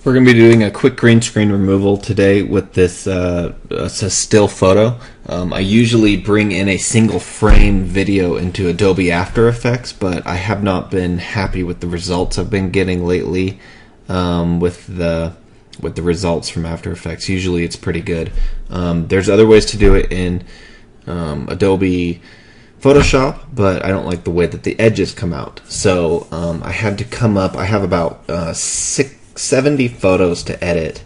We're going to be doing a quick green screen removal today with this it's a still photo. I usually bring in a single frame video into Adobe After Effects, but I have not been happy with the results I've been getting lately with the results from After Effects. Usually it's pretty good. There's other ways to do it in Adobe Photoshop, but I don't like the way that the edges come out. So I had to come up, I have about 70 photos to edit,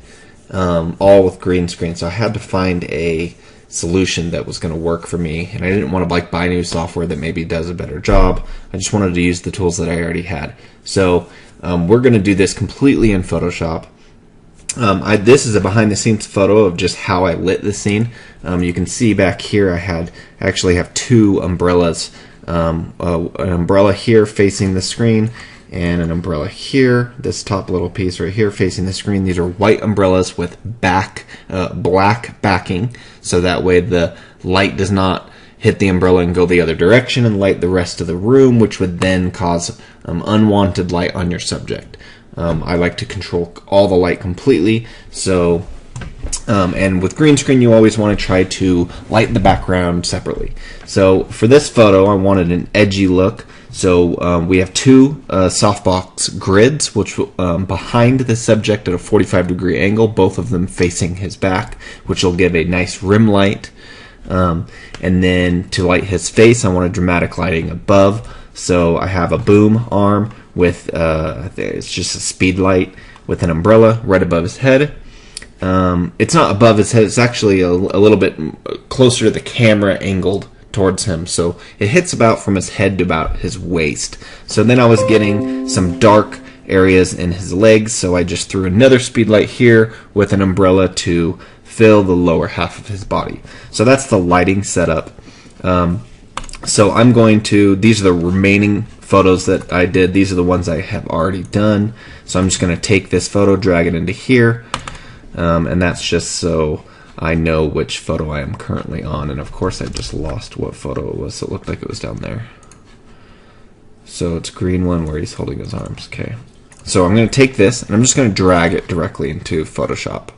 all with green screen, so I had to find a solution that was going to work for me, and I didn't want to buy new software that maybe does a better job. I just wanted to use the tools that I already had. So we're going to do this completely in Photoshop. This is a behind the scenes photo of just how I lit the scene. You can see back here I actually have two umbrellas, an umbrella here facing the screen and an umbrella here, this top little piece right here facing the screen. These are white umbrellas with black backing, so that way the light does not hit the umbrella and go the other direction and light the rest of the room, which would then cause unwanted light on your subject. I like to control all the light completely, so and with green screen you always want to try to light the background separately. So for this photo I wanted an edgy look, so we have two softbox grids which behind the subject at a 45-degree angle, both of them facing his back, which will give a nice rim light. And then to light his face I wanted dramatic lighting above, so I have a boom arm with it's just a speed light with an umbrella right above his head. It's not above his head, it's actually a little bit closer to the camera, angled towards him, so it hits about from his head to about his waist. So then I was getting some dark areas in his legs, so I just threw another speed light here with an umbrella to fill the lower half of his body. So that's the lighting setup. So I'm going to, these are the remaining photos that I did. These are the ones I have already done. So I'm just going to take this photo, drag it into here, and that's just so I know which photo I am currently on. And of course I just lost what photo it was, so it looked like it was down there. So it's green one where he's holding his arms. Okay. So I'm going to take this and I'm just going to drag it directly into Photoshop.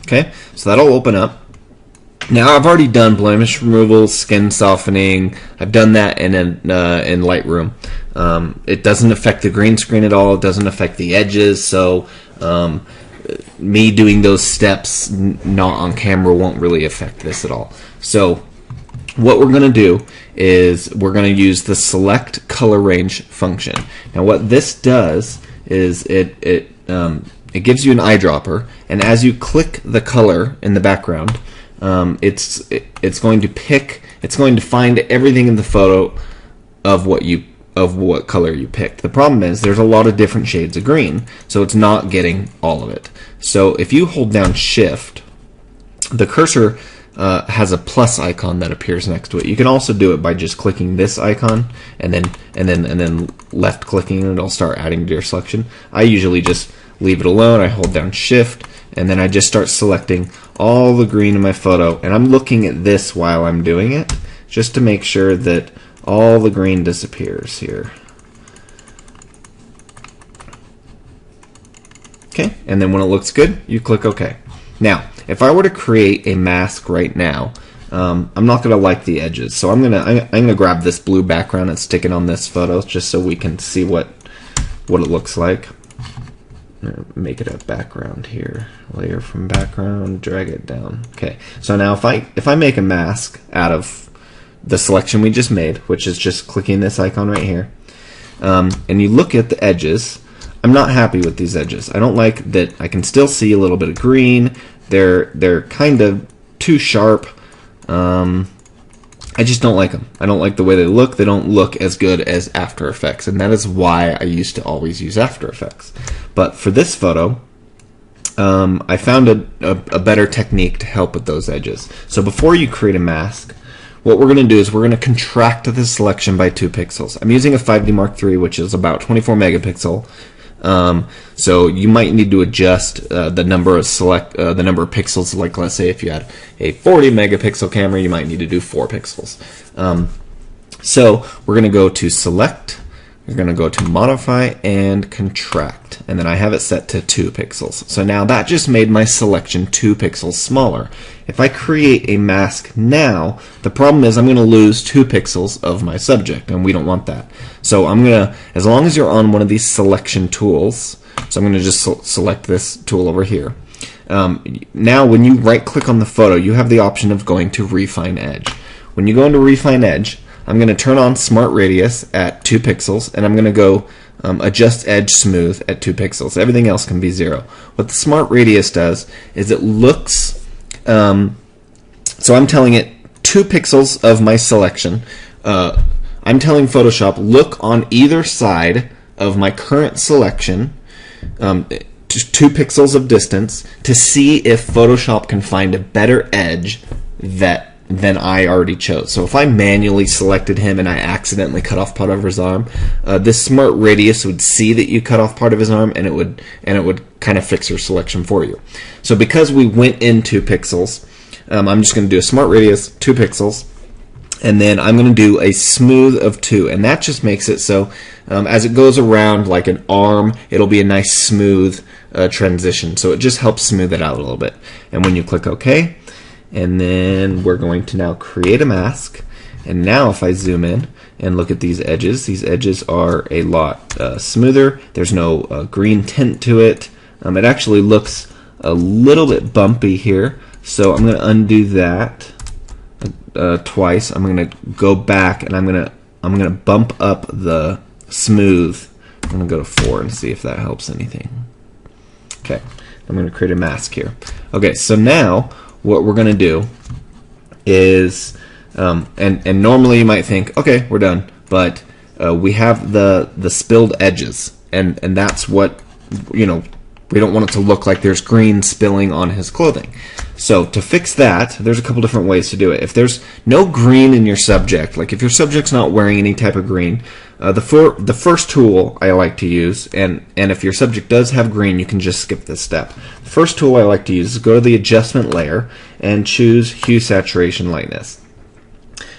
Okay, so that'll open up. Now I've already done blemish removal, skin softening. I've done that in Lightroom. It doesn't affect the green screen at all. It doesn't affect the edges. So me doing those steps not on camera won't really affect this at all. So what we're going to do is we're going to use the select color range function. Now what this does is it gives you an eyedropper, and as you click the color in the background, it's going to find everything in the photo of what color you picked. The problem is there's a lot of different shades of green, so it's not getting all of it. So if you hold down Shift, the cursor has a plus icon that appears next to it. You can also do it by just clicking this icon and then left clicking, and it'll start adding to your selection. I usually just leave it alone. I hold down Shift and then I just start selecting all the green in my photo, and I'm looking at this while I'm doing it just to make sure that all the green disappears here. Okay, and then when it looks good you click OK. Now if I were to create a mask right now, I'm not going to like the edges, so I'm gonna grab this blue background and stick it on this photo just so we can see what it looks like. Make it a background here, layer from background, drag it down. Okay, so now if I make a mask out of the selection we just made, which is just clicking this icon right here, and you look at the edges, I'm not happy with these edges. I don't like that I can still see a little bit of green. They're kind of too sharp. I just don't like them. I don't like the way they look. They don't look as good as After Effects, and that is why I used to always use After Effects. But for this photo, I found a better technique to help with those edges. So before you create a mask, what we're going to do is we're going to contract the selection by 2 pixels. I'm using a 5D Mark III, which is about 24 megapixel. So you might need to adjust the number of pixels. Like let's say if you had a 40 megapixel camera, you might need to do 4 pixels. So we're going to go to Select, you're going to go to modify and contract, and then I have it set to 2 pixels. So now that just made my selection 2 pixels smaller. If I create a mask now, the problem is I'm going to lose 2 pixels of my subject, and we don't want that. So I'm going to, as long as you're on one of these selection tools, so I'm going to just select this tool over here. Now when you right click on the photo, you have the option of going to refine edge. When you go into refine edge, I'm going to turn on Smart Radius at 2 pixels, and I'm going to go adjust edge smooth at 2 pixels. Everything else can be 0. What the Smart Radius does is it looks, so I'm telling it 2 pixels of my selection. I'm telling Photoshop, look on either side of my current selection, 2 pixels of distance, to see if Photoshop can find a better edge than I already chose. So if I manually selected him and I accidentally cut off part of his arm, this Smart Radius would see that you cut off part of his arm, and it would kind of fix your selection for you. So because we went in 2 pixels, I'm just going to do a Smart Radius 2 pixels, and then I'm going to do a smooth of 2, and that just makes it so as it goes around like an arm, it'll be a nice smooth transition. So it just helps smooth it out a little bit. And when you click OK, and then we're going to now create a mask. And now if I zoom in and look at these edges are a lot smoother. There's no green tint to it. It actually looks a little bit bumpy here. So I'm going to undo that twice. I'm going to go back, and I'm going to bump up the smooth. I'm going to go to 4 and see if that helps anything. Okay, I'm going to create a mask here. Okay, so now what we're going to do is, and normally you might think, okay, we're done, but we have the spilled edges, and that's what, we don't want it to look like there's green spilling on his clothing. So to fix that, there's a couple different ways to do it. If there's no green in your subject, like if your subject's not wearing any type of green, the first tool I like to use, and if your subject does have green, you can just skip this step. The first tool I like to use is go to the adjustment layer and choose hue, saturation, lightness.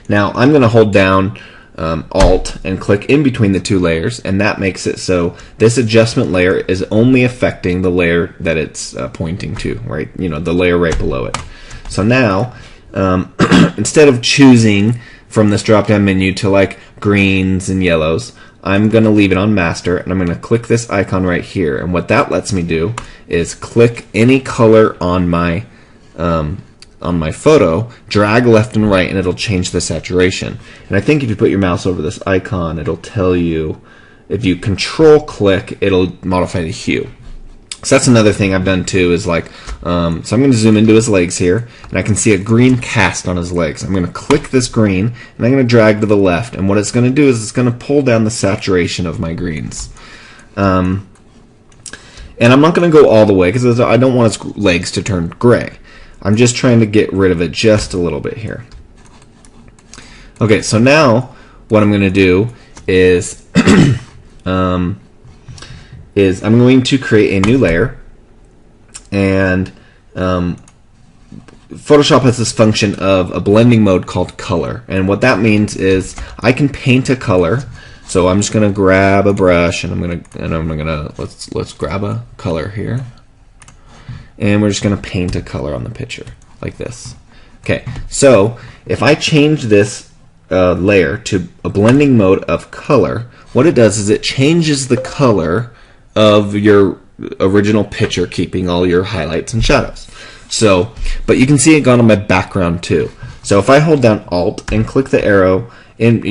Now I'm going to hold down Alt and click in between the 2 layers, and that makes it so this adjustment layer is only affecting the layer that it's pointing to, right? The layer right below it. So now instead of choosing from this drop down menu to like greens and yellows, I'm going to leave it on master, and I'm going to click this icon right here, and what that lets me do is click any color on my photo, drag left and right, and it'll change the saturation. And I think if you put your mouse over this icon, it'll tell you, if you control click, it'll modify the hue. So that's another thing I've done too, is like, so I'm going to zoom into his legs here, and I can see a green cast on his legs. I'm going to click this green, and I'm going to drag to the left, and what it's going to do is it's going to pull down the saturation of my greens. And I'm not going to go all the way, because I don't want his legs to turn gray. I'm just trying to get rid of it just a little bit here. Okay, so now what I'm going to do is I'm going to create a new layer, and Photoshop has this function of a blending mode called color, and what that means is I can paint a color. So I'm just going to grab a brush, and I'm going to let's grab a color here. And we're just going to paint a color on the picture, like this. Okay, so if I change this layer to a blending mode of color, what it does is it changes the color of your original picture, keeping all your highlights and shadows. So, but you can see it gone on my background too. So if I hold down Alt and click the arrow, and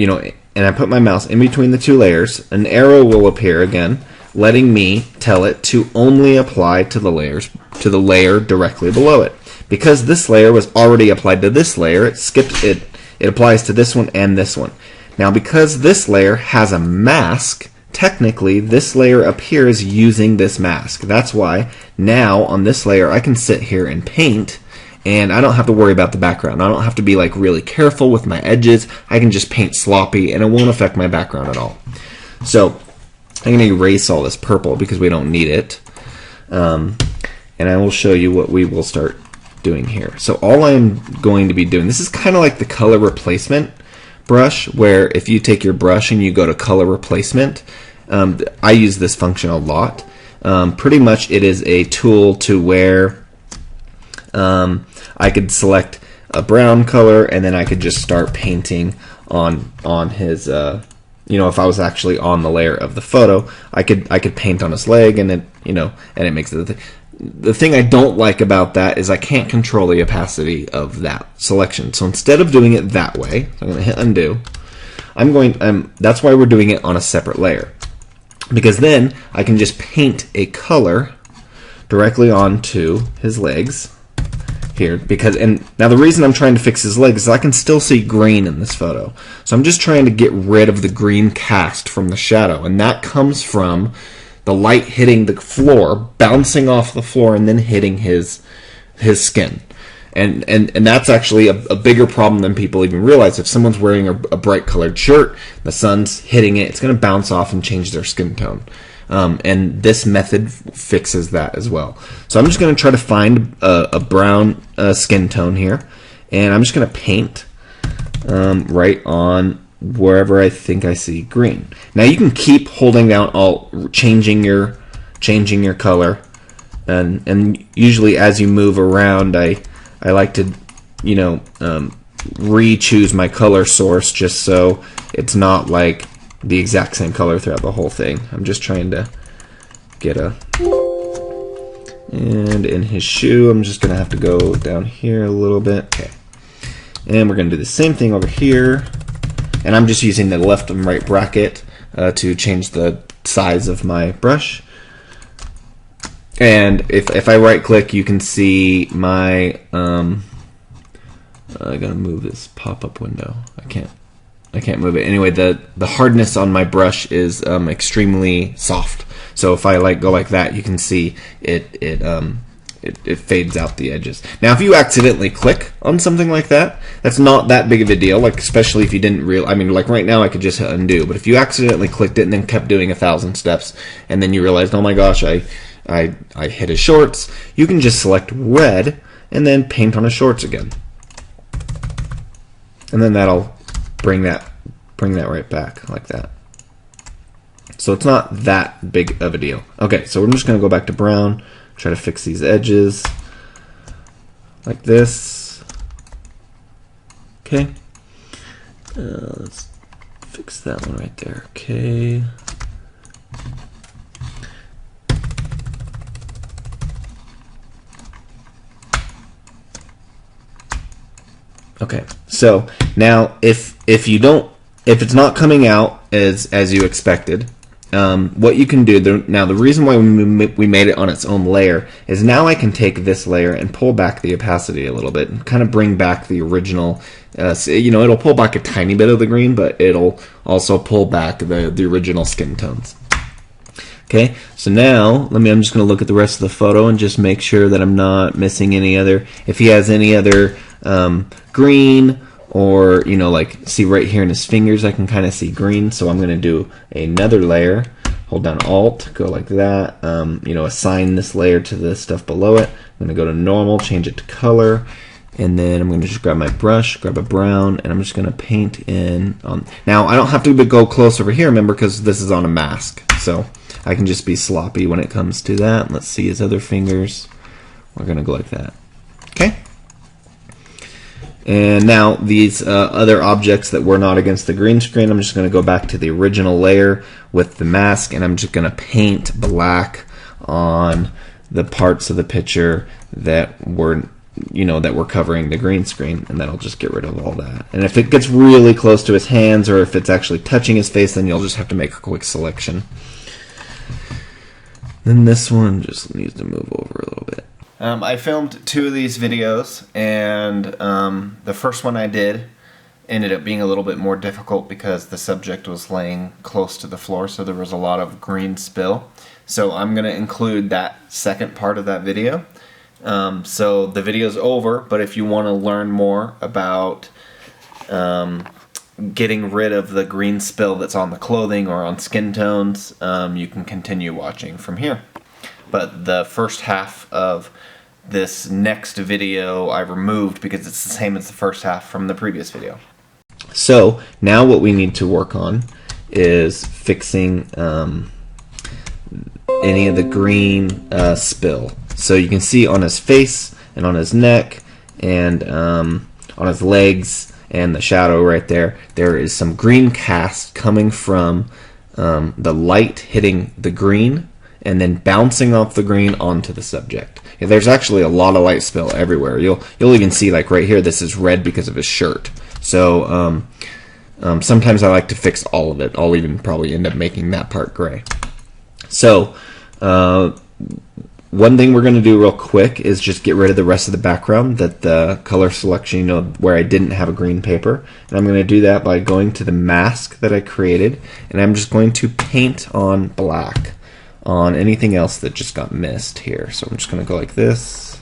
I put my mouse in between the 2 layers, an arrow will appear again, letting me tell it to only apply to the layer directly below it. Because this layer was already applied to this layer, it applies to this one and this one. Now because this layer has a mask, technically this layer appears using this mask. That's why now on this layer I can sit here and paint, and I don't have to worry about the background. I don't have to be like really careful with my edges. I can just paint sloppy and it won't affect my background at all. So I'm going to erase all this purple because we don't need it. And I will show you what we will start doing here. So all I'm going to be doing, this is kind of like the color replacement, brush, where if you take your brush and you go to color replacement, I use this function a lot. Pretty much it is a tool to where I could select a brown color and then I could just start painting on his if I was actually on the layer of the photo, I could paint on his leg, and it makes it. The thing I don't like about that is I can't control the opacity of that selection. So instead of doing it that way, I'm going to hit undo. That's why we're doing it on a separate layer, because then I can just paint a color directly onto his legs here. And now the reason I'm trying to fix his legs is I can still see green in this photo. So I'm just trying to get rid of the green cast from the shadow, and that comes from the light hitting the floor, bouncing off the floor, and then hitting his skin. And that's actually a bigger problem than people even realize. If someone's wearing a bright colored shirt, the sun's hitting it, it's going to bounce off and change their skin tone. And this method fixes that as well. So I'm just going to try to find a brown skin tone here, and I'm just going to paint right on wherever I think I see green. Now you can keep holding down Alt, changing your color, and usually as you move around, I like to re-choose my color source just so it's not like the exact same color throughout the whole thing. I'm just trying to get and in his shoe, I'm just gonna have to go down here a little bit. Okay, and we're gonna do the same thing over here. And I'm just using the left and right bracket to change the size of my brush. And if I right click, you can see my I gotta move this pop-up window. I can't move it. Anyway, the hardness on my brush is extremely soft. So if I go like that, you can see it fades out the edges. Now, if you accidentally click on something like that, that's not that big of a deal. especially if you didn't like right now, I could just hit undo. But if you accidentally clicked it and then kept doing 1,000 steps, and then you realized, oh my gosh, I hit his shorts, you can just select red and then paint on his shorts again, and then that'll bring that right back like that. So it's not that big of a deal. Okay, so we're just going to go back to brown, try to fix these edges like this. Okay, let's fix that one right there. Okay. Okay, so now if it's not coming out as you expected, what you can do now, the reason why we made it on its own layer is now I can take this layer and pull back the opacity a little bit and kind of bring back the original. It'll pull back a tiny bit of the green, but it'll also pull back the original skin tones. Okay, so now I'm just going to look at the rest of the photo and just make sure that I'm not missing any other. If he has any other green, or see right here in his fingers, I can kind of see green. So I'm going to do another layer, hold down Alt, go like that, assign this layer to the stuff below it. I'm going to go to normal, change it to color, and then I'm going to just grab my brush, grab a brown, and I'm just going to paint in on. Now I don't have to go close over here, remember, because this is on a mask, so I can just be sloppy when it comes to that. Let's see his other fingers. We're going to go like that. Okay. And now these other objects that were not against the green screen, I'm just going to go back to the original layer with the mask, and I'm just going to paint black on the parts of the picture that were covering the green screen, and that'll just get rid of all that. And if it gets really close to his hands, or if it's actually touching his face, then you'll just have to make a quick selection. Then this one just needs to move over a little bit. I filmed 2 of these videos, and the first one I did ended up being a little bit more difficult because the subject was laying close to the floor, so there was a lot of green spill. So I'm going to include that second part of that video. So the video's over, but if you want to learn more about getting rid of the green spill that's on the clothing or on skin tones, you can continue watching from here. But the first half of this next video I removed because it's the same as the first half from the previous video. So now what we need to work on is fixing any of the green spill. So you can see on his face and on his neck and on his legs and the shadow right there, there is some green cast coming from the light hitting the green and then bouncing off the green onto the subject. Yeah, there's actually a lot of light spill everywhere. You'll even see, like right here, this is red because of his shirt. So sometimes I like to fix all of it. I'll even probably end up making that part gray. So one thing we're going to do real quick is just get rid of the rest of the background, that the color selection, you know, where I didn't have a green paper. And I'm going to do that by going to the mask that I created, and I'm just going to paint on black on anything else that just got missed here. So I'm just going to go like this.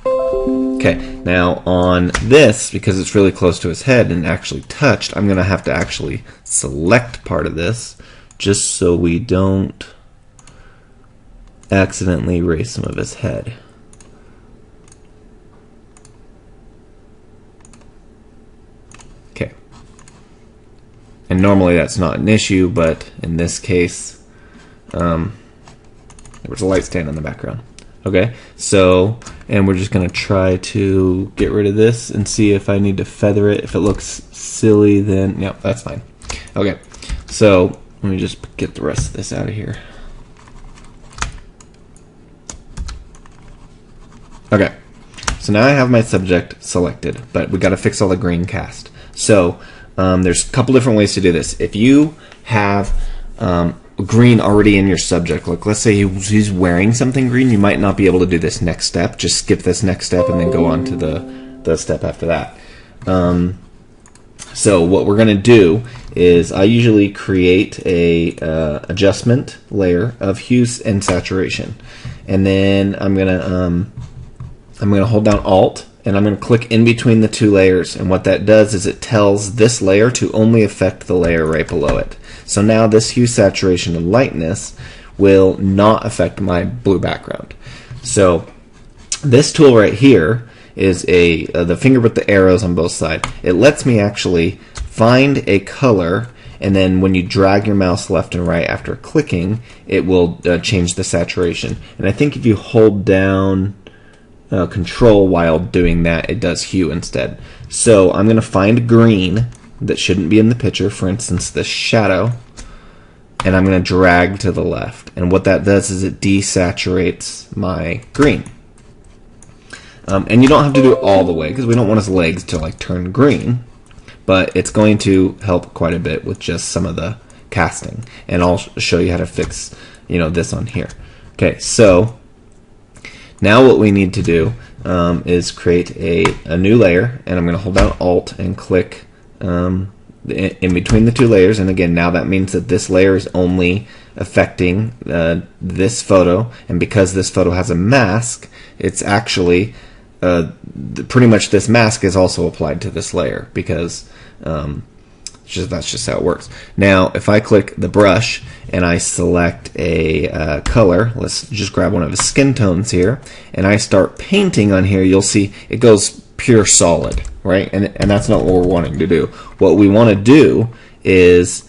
Okay, now on this, because it's really close to his head and actually touched, I'm going to have to actually select part of this just so we don't accidentally erase some of his head. Okay. And normally that's not an issue, but in this case, there was a light stand in the background. Okay, so, and we're just going to try to get rid of this and see if I need to feather it. If it looks silly, then, yeah, that's fine. Okay, so let me just get the rest of this out of here. Okay, so now I have my subject selected, but we got to fix all the green cast. So there's a couple different ways to do this. If you have green already in your subject, like let's say he's wearing something green, you might not be able to do this next step. Just skip this next step and then go on to the step after that. So what we're going to do is I usually create a adjustment layer of hues and saturation, and then I'm gonna hold down Alt, and I'm going to click in between the two layers, and what that does is it tells this layer to only affect the layer right below it. So now this hue, saturation, and lightness will not affect my blue background. So this tool right here is the finger with the arrows on both sides. It lets me actually find a color, and then when you drag your mouse left and right after clicking, it will change the saturation. And I think if you hold down Control while doing that, it does hue instead. So I'm going to find green that shouldn't be in the picture, for instance this shadow, and I'm going to drag to the left, and what that does is it desaturates my green. And you don't have to do it all the way because we don't want his legs to like turn green, but it's going to help quite a bit with just some of the casting, and I'll show you how to fix, you know, this on here. Okay, so now what we need to do is create a new layer, and I'm going to hold down Alt and click in between the two layers, and again now that means that this layer is only affecting this photo, and because this photo has a mask, it's actually pretty much this mask is also applied to this layer, because that's just how it works. Now if I click the brush and I select a color, let's just grab one of his skin tones here, and I start painting on here, you'll see it goes pure solid, right? And that's not what we're wanting to do. What we want to do is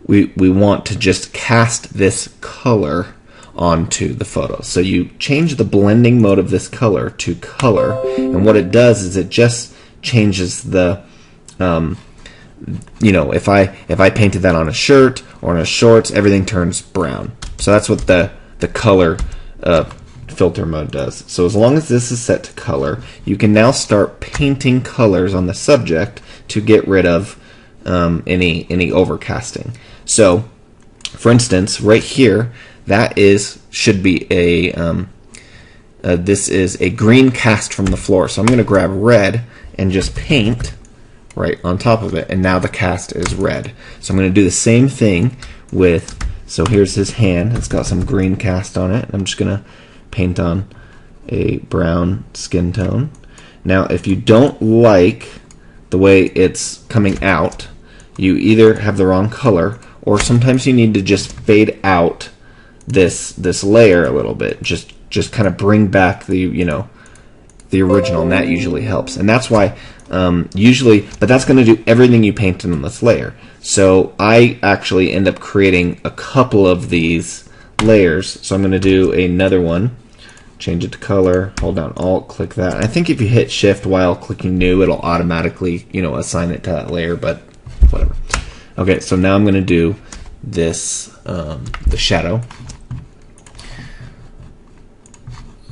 we want to just cast this color onto the photo. So you change the blending mode of this color to color, and what it does is it just changes the you know, if I painted that on a shirt or on a shorts, everything turns brown. So that's what the color filter mode does. So as long as this is set to color, you can now start painting colors on the subject to get rid of any overcasting. So for instance, right here, that should be this is a green cast from the floor. So I'm going to grab red and just paint right on top of it, and now the cast is red. So I'm going to do the same thing with, so here's his hand, it's got some green cast on it. I'm just going to paint on a brown skin tone. Now if you don't like the way it's coming out, you either have the wrong color or sometimes you need to just fade out this layer a little bit. Just kind of bring back the, you know, the original, and that usually helps. And that's why usually, but that's going to do everything you painted on this layer. So I actually end up creating a couple of these layers. So I'm going to do another one. Change it to color, hold down Alt, click that. I think if you hit Shift while clicking New, it'll automatically, you know, assign it to that layer, but whatever. Okay, so now I'm going to do this, the shadow.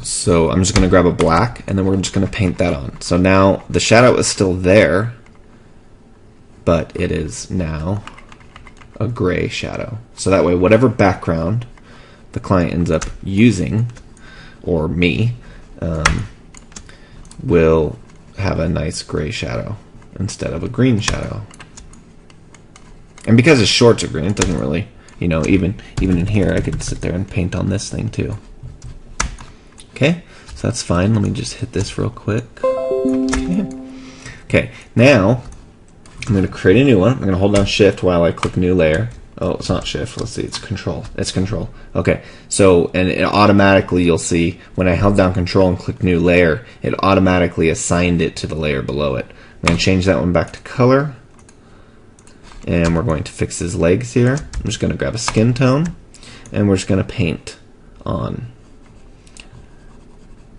So I'm just going to grab a black, and then we're just going to paint that on. So now the shadow is still there, but it is now a gray shadow. So that way, whatever background the client ends up using, or me, will have a nice gray shadow instead of a green shadow. And because his shorts are green, it doesn't really, you know, even in here, I could sit there and paint on this thing too. Okay, so that's fine. Let me just hit this real quick. Okay, now I'm going to create a new one. I'm going to hold down Shift while I click New Layer. Oh, it's not Shift. Let's see. It's Control. It's Control. Okay. So, and it automatically, you'll see when I held down Control and clicked New Layer, it automatically assigned it to the layer below it. I'm going to change that one back to color, and we're going to fix his legs here. I'm just going to grab a skin tone, and we're just going to paint on.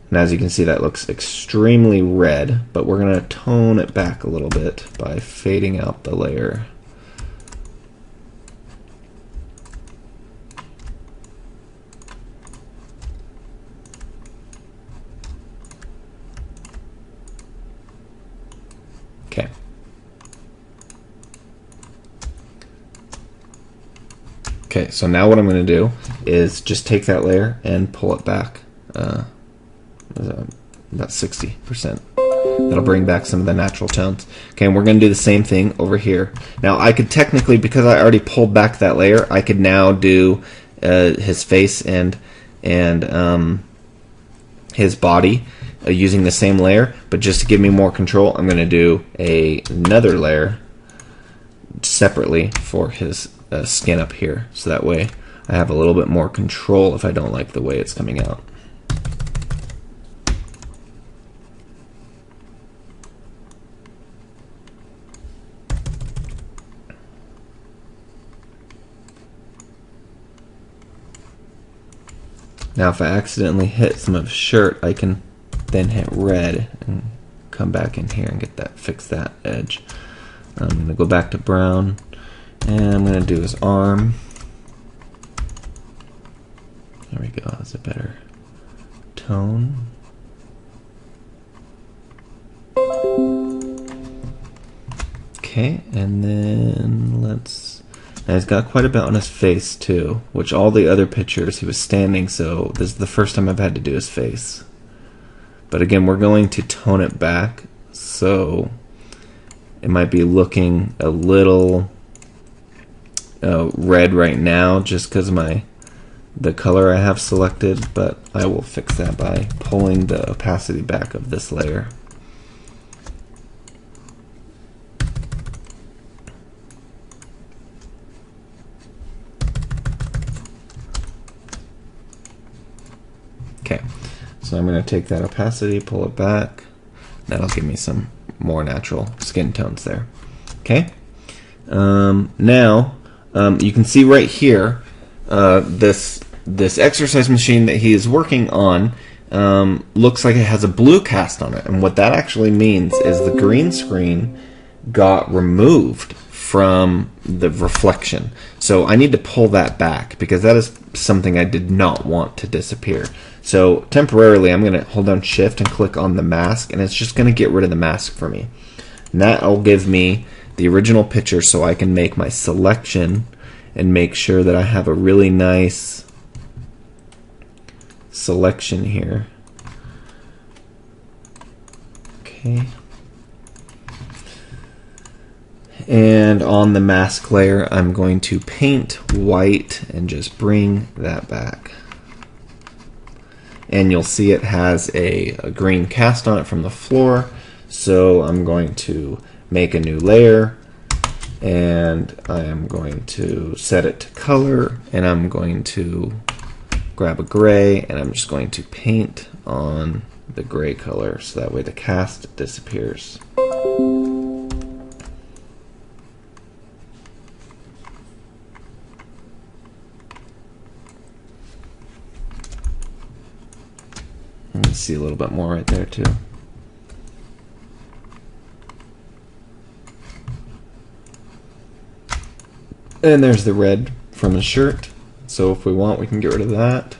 And as you can see, that looks extremely red, but we're going to tone it back a little bit by fading out the layer. Okay. Okay, so now what I'm going to do is just take that layer and pull it back about 60%. That'll bring back some of the natural tones. Okay, and we're going to do the same thing over here. Now I could technically, because I already pulled back that layer, I could now do his face and his body using the same layer, but just to give me more control, I'm going to do another layer separately for his skin up here, so that way I have a little bit more control if I don't like the way it's coming out. Now if I accidentally hit some of his shirt, I can then hit red and come back in here and get that, fix that edge. I'm going to go back to brown, and I'm going to do his arm. There we go, that's a better tone. Okay, and then now he's got quite a bit on his face too, which all the other pictures he was standing, so this is the first time I've had to do his face. But again, we're going to tone it back, so it might be looking a little red right now just because the color I have selected, but I will fix that by pulling the opacity back of this layer. Okay, so I'm going to take that opacity, pull it back. That'll give me some more natural skin tones there. Okay. Now you can see right here this exercise machine that he is working on looks like it has a blue cast on it, and what that actually means is the green screen got removed from the reflection. So I need to pull that back because that is something I did not want to disappear. So temporarily I'm going to hold down Shift and click on the mask, and it's just going to get rid of the mask for me. And that'll give me the original picture so I can make my selection and make sure that I have a really nice selection here. Okay. And on the mask layer, I'm going to paint white and just bring that back. And you'll see it has a green cast on it from the floor. So I'm going to make a new layer, and I am going to set it to color, and I'm going to grab a gray, and I'm just going to paint on the gray color so that way the cast disappears. You can see a little bit more right there too. And there's the red from his shirt. So if we want, we can get rid of that.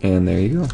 And there you go.